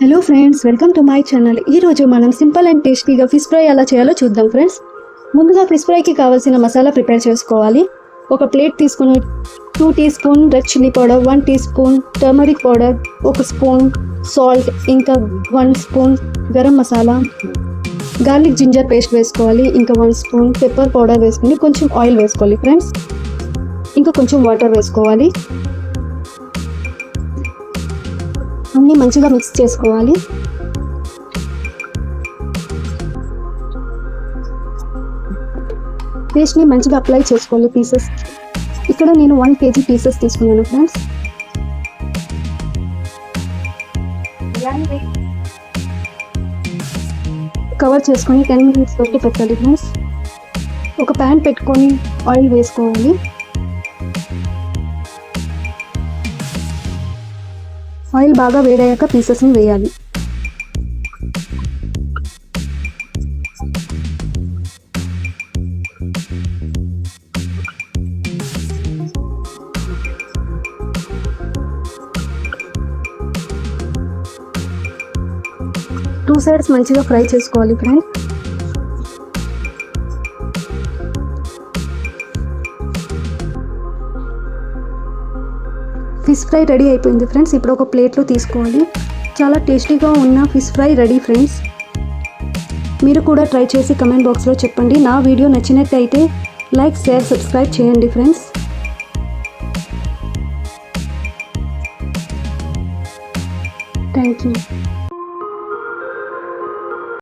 Hello friends, welcome to my channel. ఈరోజు మనం simple and టేస్టీగా ఫిష్ ఫ్రై ఎలా చేయాలో చూద్దాం ఫ్రెండ్స్. ముందుగా ఫిష్ ఫ్రైకి కావాల్సిన మసాలా ప్రిపేర్ చేసుకోవాలి. ఒక ప్లేట్ తీసుకుని 2 teaspoon red chilli powder, 1 teaspoon turmeric powder, 1 spoon salt, ఇంకా 1 spoon garam masala, garlic ginger paste వేసుకోవాలి. ఇంకా 1 స్పూన్ పెప్పర్ పౌడర్ వేసుకుని కొంచెం ఆయిల్ వేసుకోవాలి ఫ్రెండ్స్. ఇంకా కొంచెం వాటర్ వేసుకోవాలి. అన్నీ మంచిగా మిక్స్ చేసుకోవాలి. పేస్ట్ని మంచిగా అప్లై చేసుకోవాలి పీసెస్. ఇక్కడ నేను 1 kg పీసెస్ తీసుకున్నాను ఫ్రెండ్స్. కవర్ చేసుకొని 10 minutes వరకు పెట్టాలి ఫ్రెండ్స్. ఒక ప్యాన్ పెట్టుకొని ఆయిల్ వేసుకోవాలి. ఆయిల్ బాగా వేడయ్యాక పీసెస్ని వేయాలి. టూ సైడ్స్ మంచిగా ఫ్రై చేసుకోవాలి ఫ్రెండ్స్. ఫిష్ ఫ్రై రెడీ అయిపోయింది ఫ్రెండ్స్. ఇప్పుడు ఒక ప్లేట్లో తీసుకోవాలి. చాలా టేస్టీగా ఉన్న ఫిష్ ఫ్రై రెడీ ఫ్రెండ్స్. మీరు కూడా ట్రై చేసి కమెంట్ బాక్స్లో చెప్పండి. నా వీడియో నచ్చినట్లయితే లైక్, షేర్, సబ్స్క్రైబ్ చేయండి ఫ్రెండ్స్. Thank you.